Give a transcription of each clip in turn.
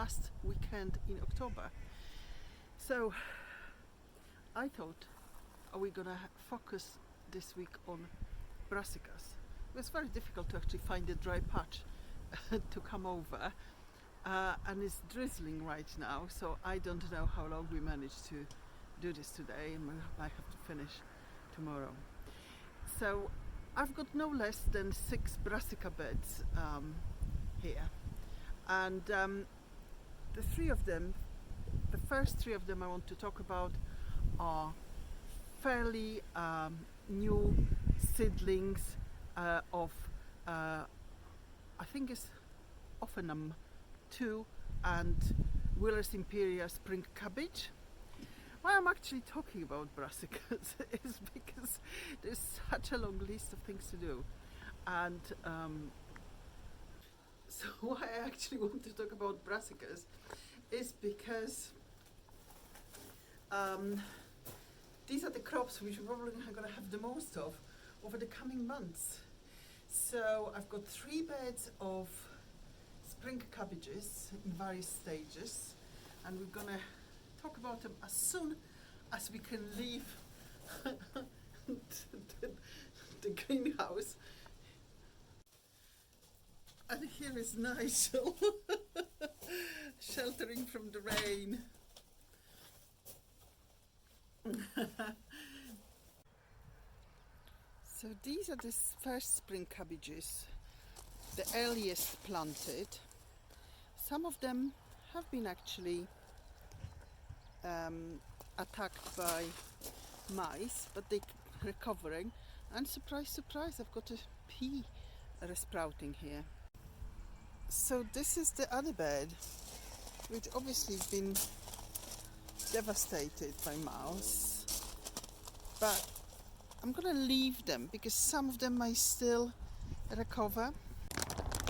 last weekend in October. So I thought, are we gonna focus this week on brassicas? It was very difficult to actually find a dry patch to come over, and it's drizzling right now, so I don't know how long we managed to do this today, and I have to finish tomorrow. So I've got no less than 6 brassica beds here, and the first three of them I want to talk about are fairly new seedlings of I think it's OFFENHAM 2 and Wheeler's Imperial spring cabbage. Why I'm actually talking about brassicas is because there's such a long list of things to do, and so why I actually want to talk about brassicas is because these are the crops which we're probably going to have the most of over the coming months. So I've got 3 beds of spring cabbages in various stages, and we're going to talk about them as soon as we can leave the greenhouse. And here is Nigel sheltering from the rain. So these are the first spring cabbages, the earliest planted. Some of them have been actually attacked by mice, but they're recovering, and surprise surprise, I've got a pea sprouting here. So this is the other bed, which obviously has been devastated by mouse, but I'm gonna leave them because some of them may still recover.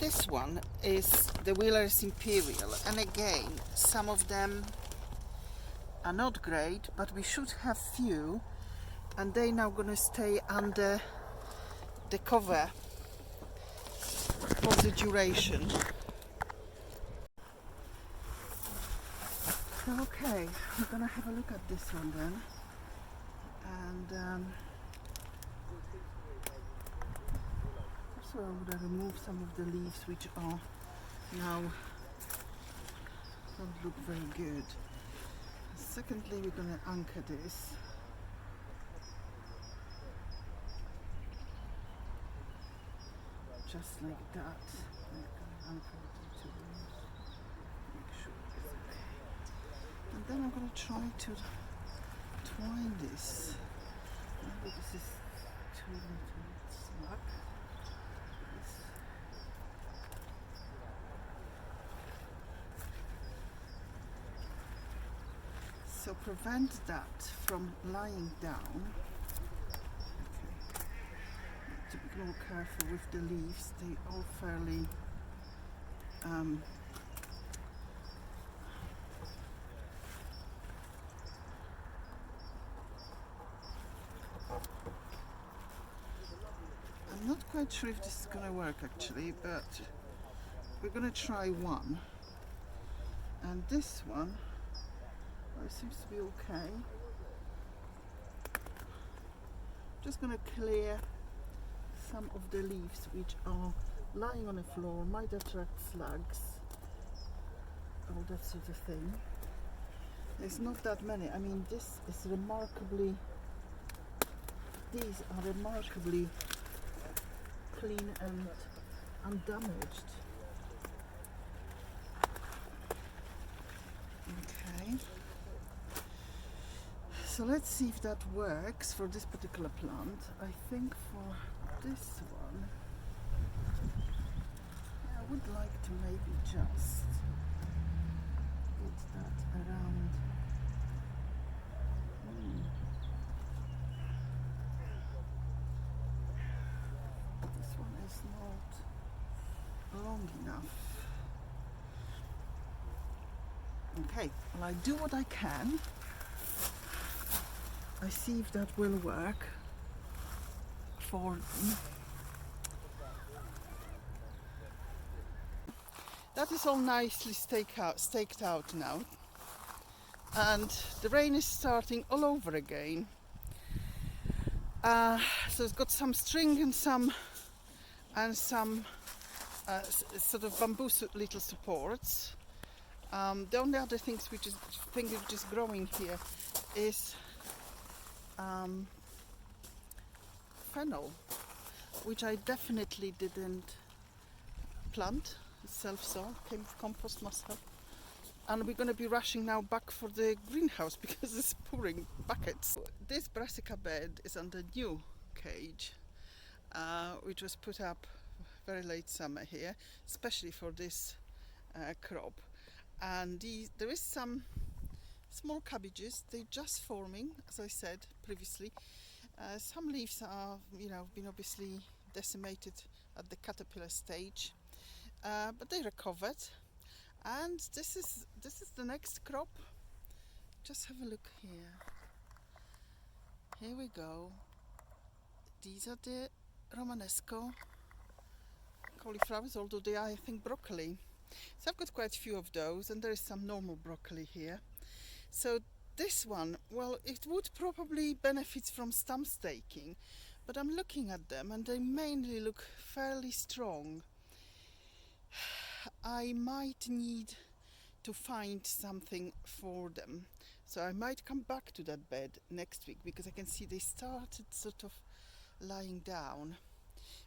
This one is the Wheeler's Imperial, and again some of them are not great, but we should have few, and they now gonna stay under the cover for the duration. So okay, we're gonna have a look at this one then, and so I'm gonna remove some of the leaves which are now don't look very good. Secondly, we're gonna anchor this. Just like that. We're gonna anchor it into those. Make sure it's okay. And then I'm gonna try to twine this. Maybe this is too little slack. So prevent that from lying down. Okay. To be more careful with the leaves, they are fairly I'm not quite sure if this is going to work actually, but we're going to try one. And this one, it seems to be okay. Just going to clear some of the leaves which are lying on the floor, might attract slugs, all that sort of thing. There's not that many. I mean, this is remarkably, these are remarkably clean and undamaged. Okay. So let's see if that works for this particular plant. I think for this one, I would like to maybe just put that around. This one is not long enough. Okay, well, I do what I can. I see if that will work for me. That is all nicely staked out now, and the rain is starting all over again. So it's got some string and some sort of bamboo little supports. The only other thing which is growing here is fennel, which I definitely didn't plant, self-sown, came with compost myself. And we're going to be rushing now back for the greenhouse because it's pouring buckets. This brassica bed is on the new cage, which was put up very late summer here, especially for this crop. And there is some small cabbages. They're just forming, as I said previously. Some leaves are, been obviously decimated at the caterpillar stage, but they recovered. And this is the next crop. Just have a look here. Here we go. These are the romanesco cauliflowers, although they are, I think, broccoli. So I've got quite a few of those, and there is some normal broccoli here. So this one, well, it would probably benefit from stump staking, but I'm looking at them and they mainly look fairly strong. I might need to find something for them, so I might come back to that bed next week, because I can see they started sort of lying down,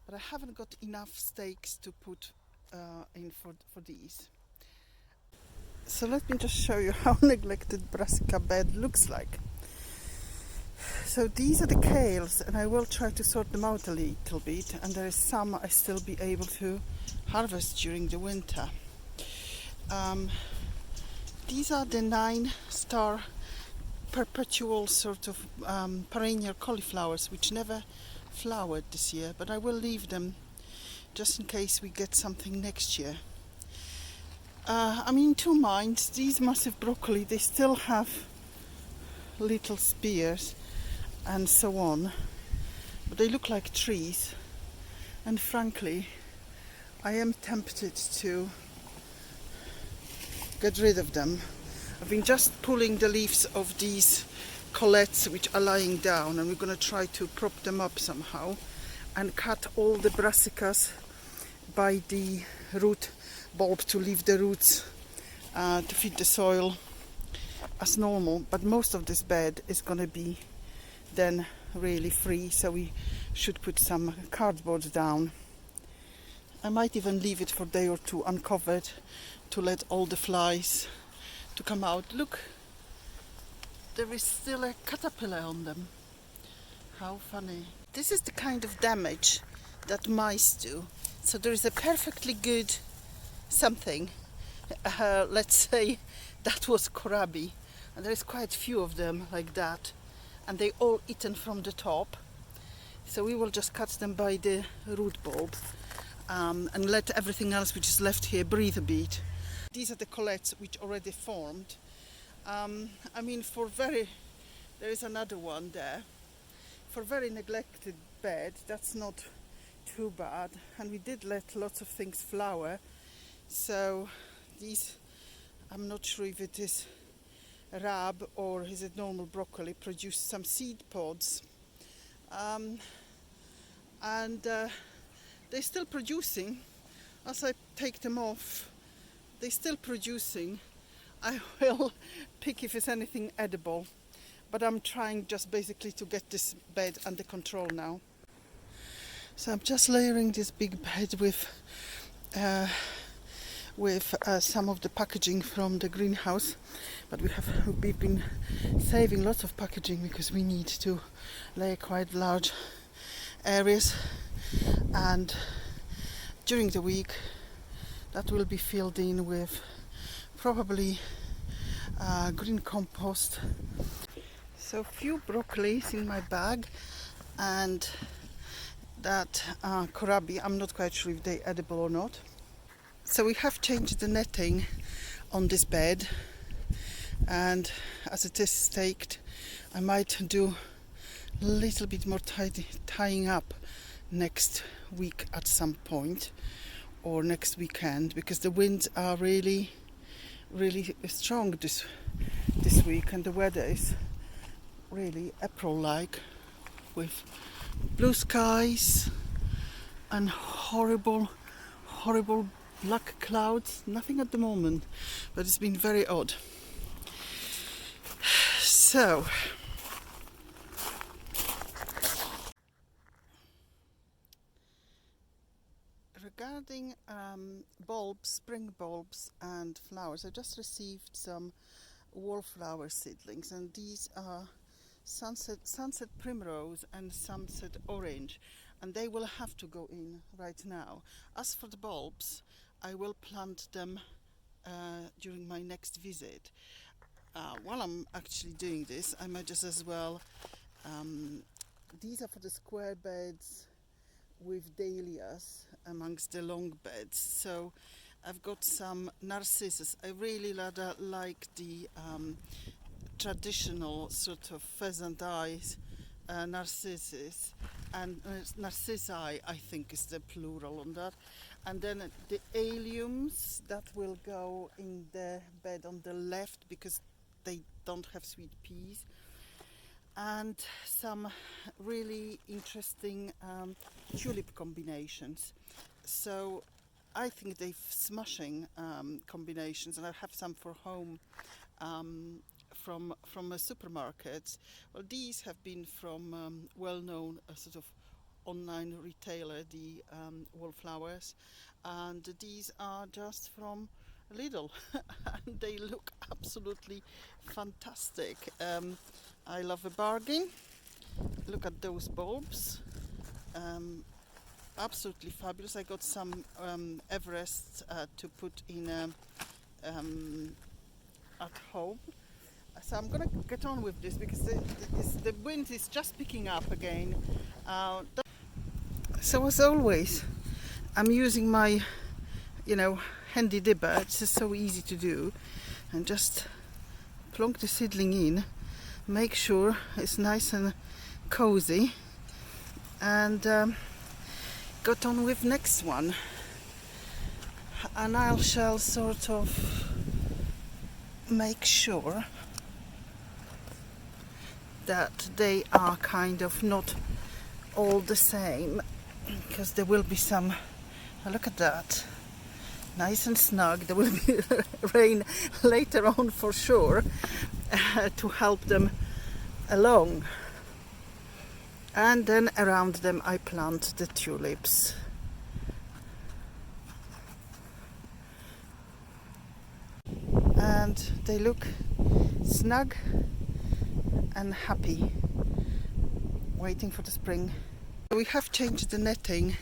but I haven't got enough stakes to put in for these. So let me just show you how neglected brassica bed looks like. So these are the kales, and I will try to sort them out a little bit, and there is some I still be able to harvest during the winter. These are the 9-star perpetual sort of perennial cauliflowers, which never flowered this year, but I will leave them just in case we get something next year. I'm in two minds. These massive broccoli, they still have little spears and so on, but they look like trees, and frankly I am tempted to get rid of them. I've been just pulling the leaves of these colettes which are lying down, and we're going to try to prop them up somehow and cut all the brassicas by the root bulb to leave the roots to feed the soil as normal. But most of this bed is going to be then really free, so we should put some cardboard down. I might even leave it for a day or two uncovered to let all the flies to come out. Look, there is still a caterpillar on them. How funny. This is the kind of damage that mice do. So there is a perfectly good something, let's say that was kohlrabi, and there is quite a few of them like that, and they all eaten from the top. So we will just cut them by the root bulbs and let everything else which is left here breathe a bit. These are the colettes which already formed. I mean, there is another one there. For very neglected bed, that's not too bad, and we did let lots of things flower. So these, I'm not sure if it is rab or is it normal broccoli, produced some seed pods, and they're still producing. As I take them off, they're still producing. I will pick if it's anything edible, but I'm trying just basically to get this bed under control now. So I'm just layering this big bed with some of the packaging from the greenhouse, but we've been saving lots of packaging because we need to lay quite large areas, and during the week that will be filled in with probably green compost. So few broccolis in my bag, and that kohlrabi, I'm not quite sure if they're edible or not. So we have changed the netting on this bed, and as it is staked, I might do a little bit more tying up next week at some point, or next weekend, because the winds are really strong this week, and the weather is really April-like, with blue skies and horrible black clouds. Nothing at the moment, but it's been very odd. So regarding bulbs, spring bulbs and flowers, I just received some wallflower seedlings, and these are sunset primrose and sunset orange, and they will have to go in right now. As for the bulbs, I will plant them during my next visit. While I'm actually doing this, I might just as well, these are for the square beds with dahlias amongst the long beds. So I've got some narcissus. I really like the traditional sort of pheasant eyes narcissus, and narcissi I think is the plural on that. And then the alliums that will go in the bed on the left because they don't have sweet peas, and some really interesting tulip combinations. So I think they're smashing combinations, and I have some for home from a supermarket. Well, these have been from well-known sort of online retailer, the Wallflowers, and these are just from Lidl and they look absolutely fantastic. I love a bargain. Look at those bulbs, absolutely fabulous. I got some Everest to put in at home. So I'm gonna get on with this because the wind is just picking up again. So as always, I'm using my, handy dibber. It's just so easy to do, and just plonk the seedling in, make sure it's nice and cozy, and got on with next one. And I shall sort of make sure that they are kind of not all the same, because there will be some, look at that, nice and snug. There will be rain later on for sure to help them along. And then around them I plant the tulips. And they look snug and happy, waiting for the spring. We have changed the netting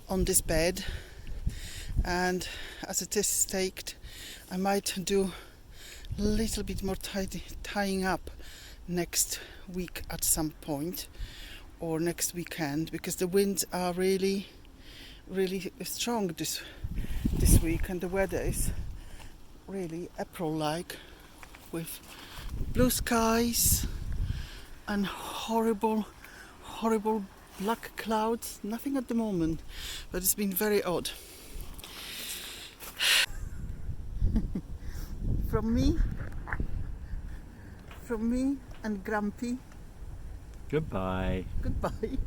on this bed, and as it is staked, I might do a little bit more tying up next week at some point, or next weekend, because the winds are really strong this week, and the weather is really April-like, with blue skies and horrible black clouds. Nothing at the moment, but it's been very odd. From me and Grumpy. Goodbye. Goodbye.